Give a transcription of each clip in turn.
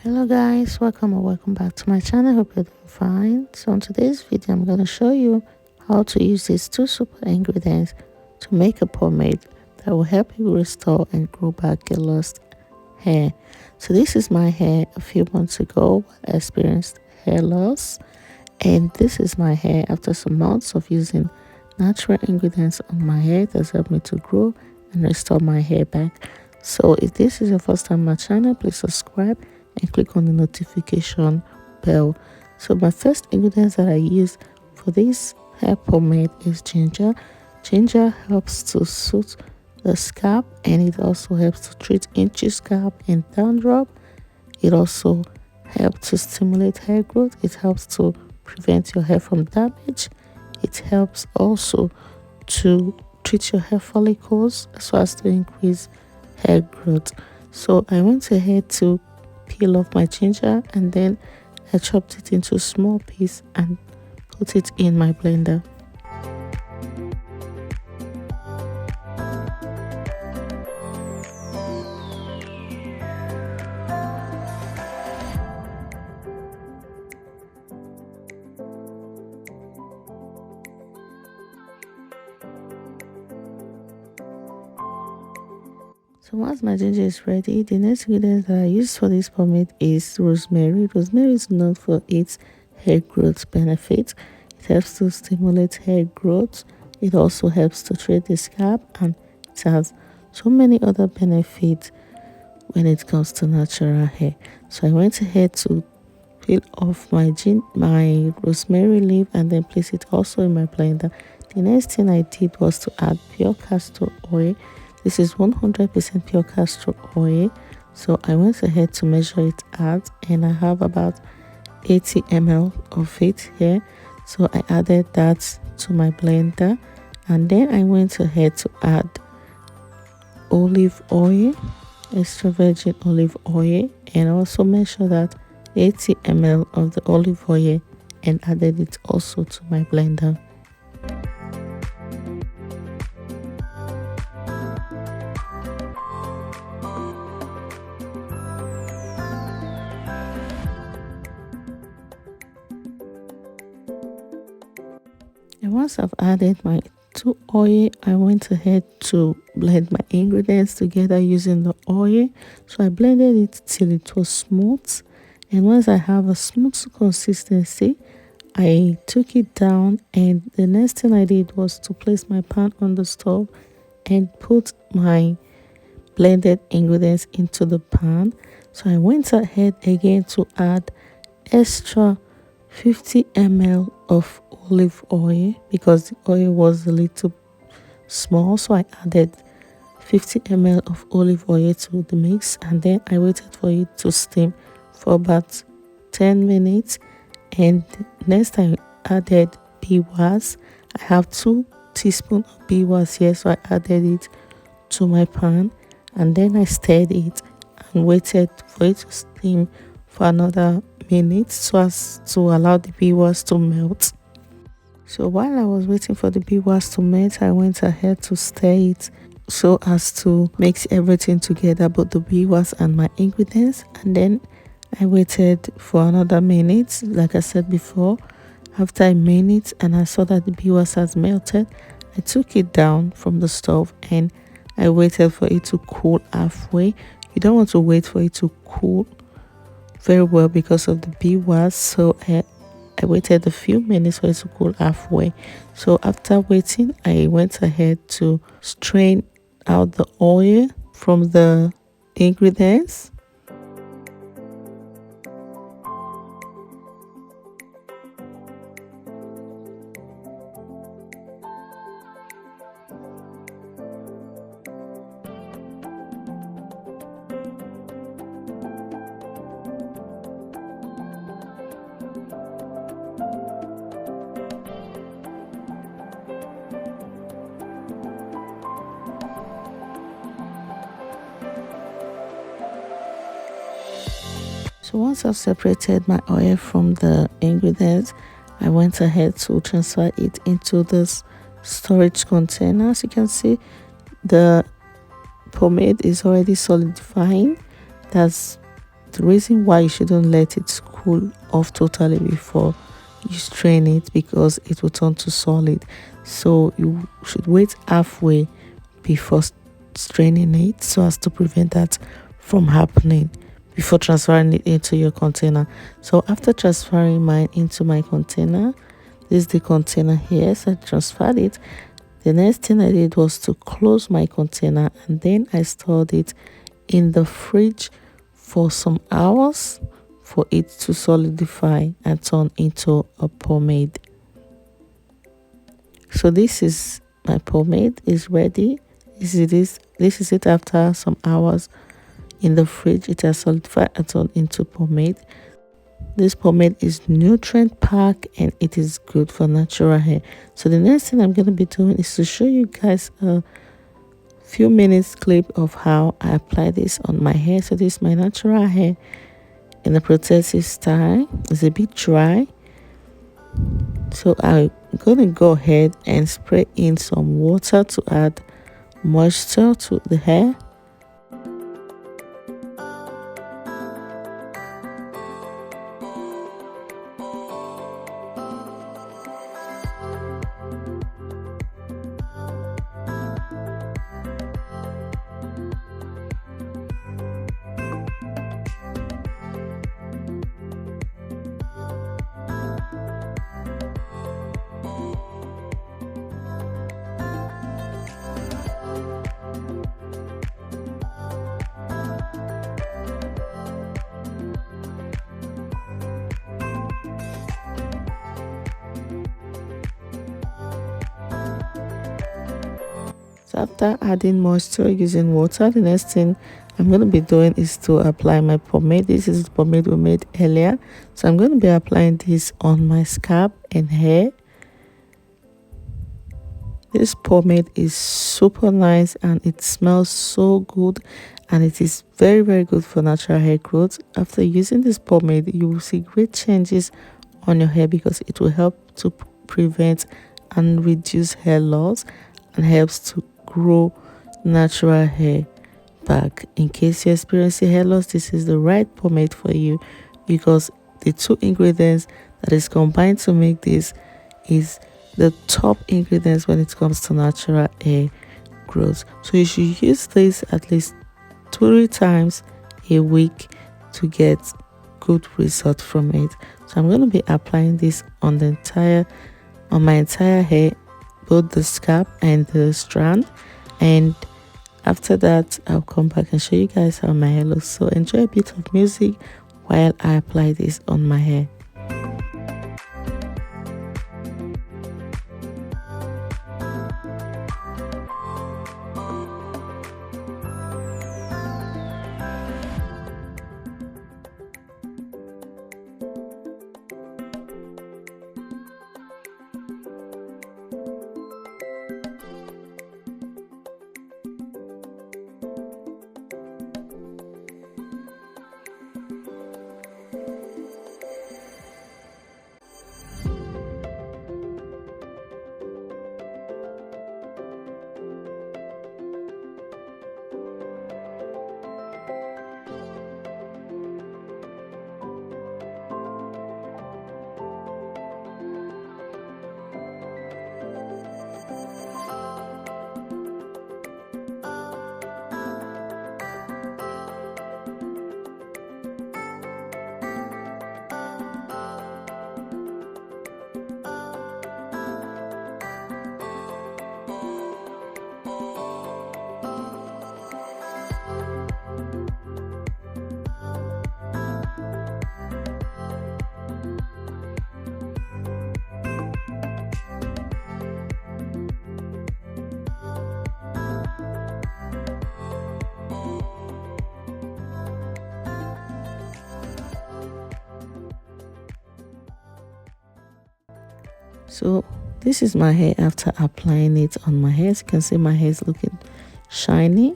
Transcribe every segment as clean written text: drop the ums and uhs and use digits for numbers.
Hello guys, welcome or welcome back to my channel. Hope you're doing fine. So in today's video I'm going to show you how to use these two super ingredients to make a pomade that will help you restore and grow back your lost hair. So this is my hair a few months ago. I experienced hair loss, and this is my hair after some months of using natural ingredients on my hair. It has helped me to grow and restore my hair back. So if this is your first time on my channel, please subscribe and click on the notification bell. So my first ingredients that I use for this hair pomade is ginger. Ginger helps to soothe the scalp, and it also helps to treat itchy scalp and dandruff. It also helps to stimulate hair growth. It helps to prevent your hair from damage. It helps also to treat your hair follicles as well as to increase hair growth. So I went ahead to peel off my ginger, and then I chopped it into small pieces and put it in my blender. So once my ginger is ready, the next ingredient that I use for this pomade is rosemary. Rosemary is known for its hair growth benefits. It helps to stimulate hair growth. It also helps to treat the scalp, and it has so many other benefits when it comes to natural hair. So I went ahead to peel off my rosemary leaf and then place it also in my blender. The next thing I did was to add pure castor oil. This is 100% pure castor oil. So I went ahead to measure it out, and I have about 80 ml of it here. So I added that to my blender, and then I went ahead to add olive oil, extra virgin olive oil, and also measure that 80 ml of the olive oil and added it also to my blender. And once I've added my two oil, I went ahead to blend my ingredients together using the oil. So I blended it till it was smooth, and once I have a smooth consistency, I took it down, and the next thing I did was to place my pan on the stove and put my blended ingredients into the pan. So I went ahead again to add extra 50 ml of olive oil because the oil was a little small, so I added 50 ml of olive oil to the mix, and then I waited for it to steam for about 10 minutes. And next I added beeswax. I have 2 teaspoons of beeswax here, so I added it to my pan, and then I stirred it and waited for it to steam for another minute so as to allow the beeswax to melt. So while I was waiting for the beeswax to melt, I went ahead to stir it so as to mix everything together, both the beeswax and my ingredients, and then I waited for another minute. Like I said before, after a minute and I saw that the beeswax has melted, I took it down from the stove and I waited for it to cool halfway. You don't want to wait for it to cool very well because of the beeswax, so I waited a few minutes for it to cool halfway. So after waiting, I went ahead to strain out the oil from the ingredients. So once I've separated my oil from the ingredients, I went ahead to transfer it into this storage container. As you can see, the pomade is already solidifying. That's The reason why you shouldn't let it cool off totally before you strain it, because it will turn to solid. So you should wait halfway before straining it, so as to prevent that from happening before transferring it into your container. So after transferring mine into my container, this is the container here, so I transferred it. The next thing I did was to close my container, and then I stored it in the fridge for some hours for it to solidify and turn into a pomade. So this is my pomade, is ready. This is it after some hours in the fridge. It has solidified and turned into pomade. This pomade is nutrient packed and it is good for natural hair. So the next thing I'm going to be doing is to show you guys a few minutes clip of how I apply this on my hair. So this is my natural hair in a protective style. It's a bit dry, so I'm going to go ahead and spray in some water to add moisture to the hair. So after adding moisture using water, the next thing I'm going to be doing is to apply my pomade. This is the pomade we made earlier. So I'm going to be applying this on my scalp and hair. This pomade is super nice and it smells so good, and it is very good for natural hair growth. After using this pomade, you will see great changes on your hair because it will help to prevent and reduce hair loss and helps to grow natural hair back. In case you're experiencing hair loss, this is the right pomade for you, because the two ingredients that is combined to make this is the top ingredients when it comes to natural hair growth. So you should use this at least 3 times a week to get good result from it. So I'm going to be applying this on my entire hair, both the scalp and the strand, and after that I'll come back and show you guys how my hair looks. So enjoy a bit of music while I apply this on my hair. So this is my hair after applying it on my hair. As you can see, my hair is looking shiny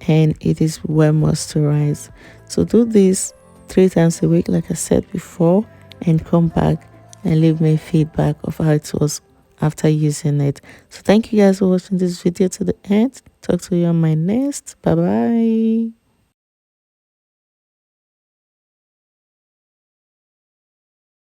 and it is well moisturized. So do this 3 times a week like I said before, and come back and leave me feedback of how it was after using it. So thank you guys for watching this video to the end. Talk to you on my next. Bye bye.